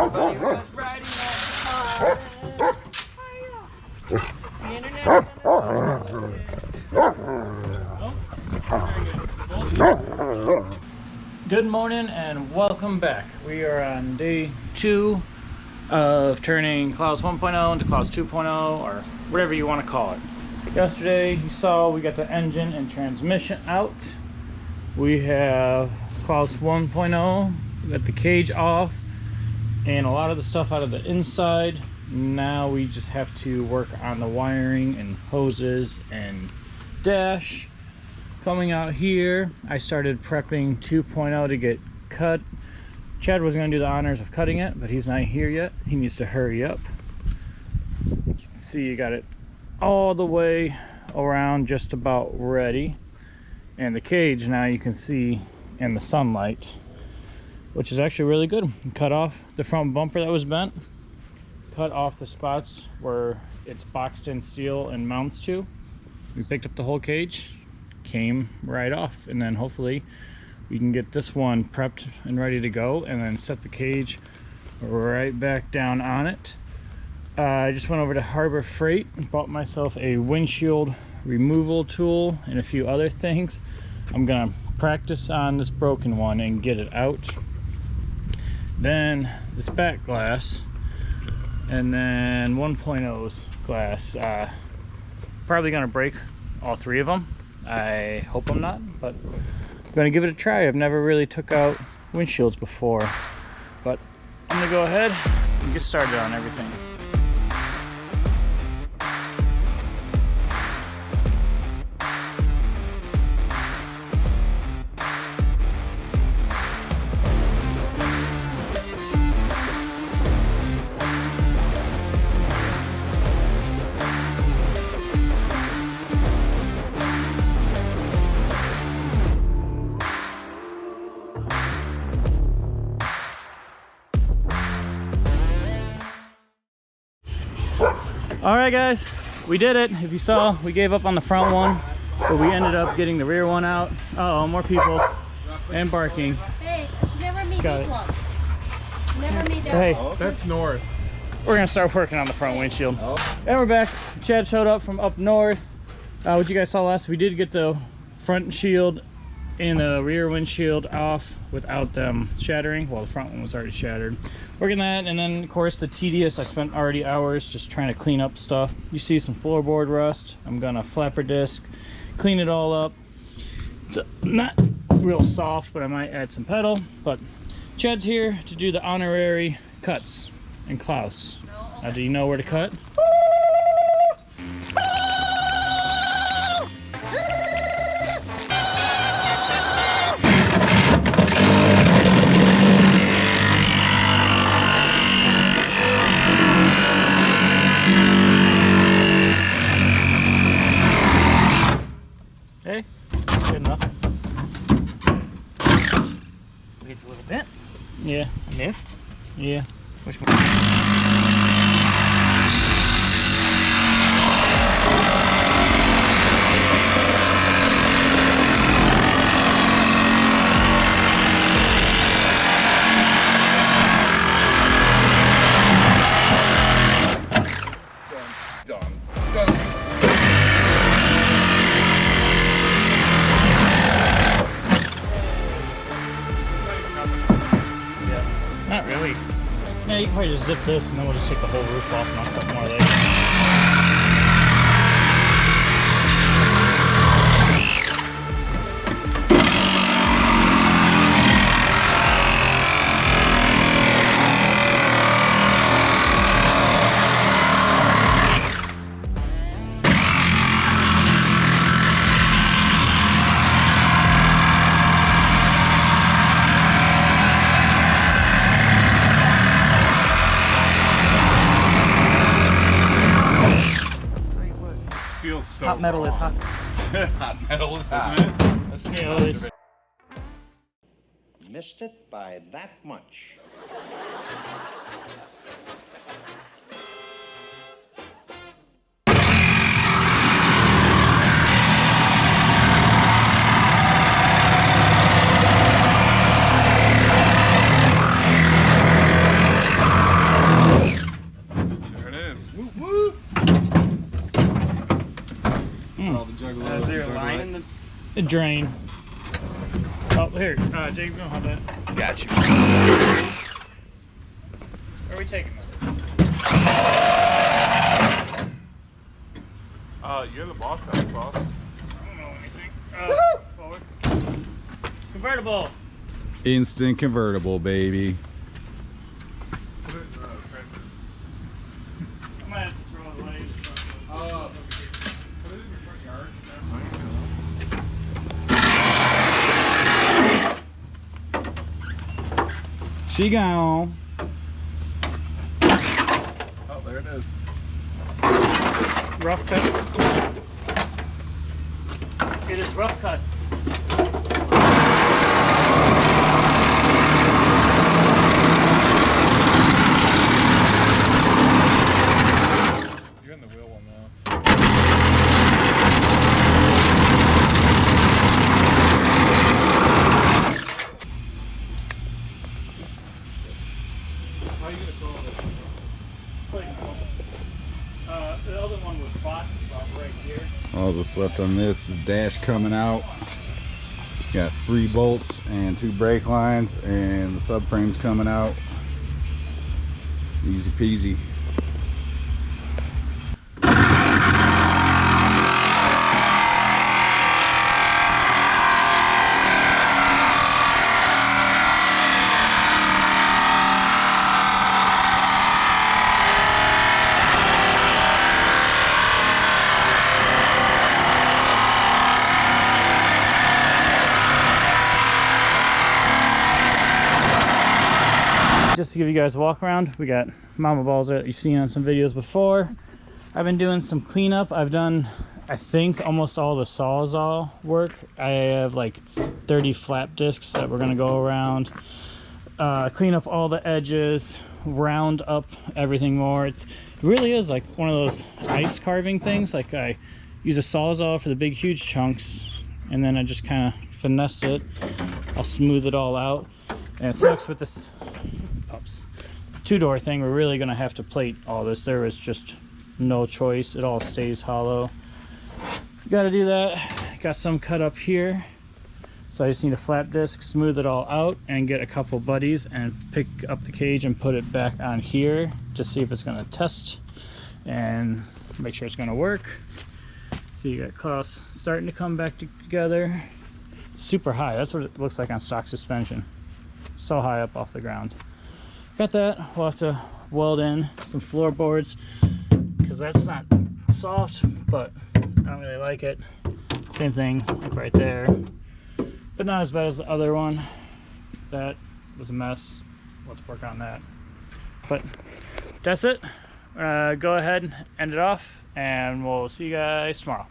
Everybody was riding off the internet. Good morning and welcome back. We are on day 2 of turning Klaus 1.0 into Klaus 2.0, or whatever you want to call it. Yesterday you saw we got the engine and transmission out. We have Klaus 1.0, we got the cage off and a lot of the stuff out of the inside. Now we just have to work on the wiring and hoses and dash. Coming out here, I started prepping 2.0 to get cut. Chad was going to do the honors of cutting it, but he's not here yet. He needs to hurry up. You can see you got it all the way around, just about ready. And the cage now you can see in the sunlight, which is actually really good. Cut off the front bumper that was bent, cut off the spots where it's boxed in steel and mounts to. We picked up the whole cage, came right off, and then hopefully we can get this one prepped and ready to go and then set the cage right back down on it. I just went over to Harbor Freight and bought myself a windshield removal tool and a few other things. I'm gonna practice on this broken one and get it out. Then this back glass, and then 1.0's glass. Probably gonna break all 3 of them. I hope I'm not, but I'm gonna give it a try. I've never really took out windshields before, but I'm gonna go ahead and get started on everything. All right guys, we did it. If you saw, we gave up on the front one, but we ended up getting the rear one out. Uh oh, more people and barking. Hey, she never meet these ones. Never meet that. Hey, oh, that's north. We're gonna start working on the front windshield. And we're back. Chad showed up from up north. What you guys saw last, we did get the front shield and the rear windshield off without them shattering. Well, the front one was already shattered. Working that, and then of course the tedious, I spent already hours just trying to clean up stuff. You see some floorboard rust. I'm gonna flapper disc, clean it all up. It's not real soft, but I might add some pedal. But Chad's here to do the honorary cuts and Klaus. Now, do you know where to cut? Hey, good enough. It's a little bit. Yeah. I missed. Yeah. Which one? Not really. Yeah, you can probably just zip this and then we'll just take the whole roof off and I'll cut more later. So hot metal is hot. Hot metal is hot. Isn't it? That's Yeah, it is. Missed it by that much. a drain. Oh, here, Jake, you don't have that. Got you. Where are we taking this? You're the boss of that sauce. I don't know anything. Forward. Convertible. Instant convertible, baby. Put it in the transfer. I might have to throw it away. Put it in your front yard. She gone. Oh, there it is. Rough cuts. It is rough cut. You're in the wheel one now. How are you gonna throw this? The other one was boxed about right here. All that's left on this is dash coming out. Got 3 bolts and 2 brake lines, and the subframe's coming out. Easy peasy. Just to give you guys a walk around, we got mama balls that you've seen on some videos before. I've been doing some cleanup. I've done, I think, almost all the Sawzall work. I have like 30 flap discs that we're gonna go around, clean up all the edges, round up everything more. It really is like one of those ice carving things. Like I use a Sawzall for the big huge chunks, and then I just kind of finesse it. I'll smooth it all out. And it sucks with this two-door thing. We're really gonna have to plate all this. There is just no choice. It all stays hollow. Got to do that. Got some cut up here, so I just need a flap disc, smooth it all out, and get a couple buddies and pick up the cage and put it back on here to see if it's gonna test and make sure it's gonna work. So you got Klaus starting to come back together. Super high. That's what it looks like on stock suspension. So high up off the ground. Got that. We'll have to weld in some floorboards because that's not soft, but I don't really like it. Same thing, like right there, but not as bad as the other one. That was a mess. We'll have to work on that. But that's it. Go ahead and end it off, and we'll see you guys tomorrow.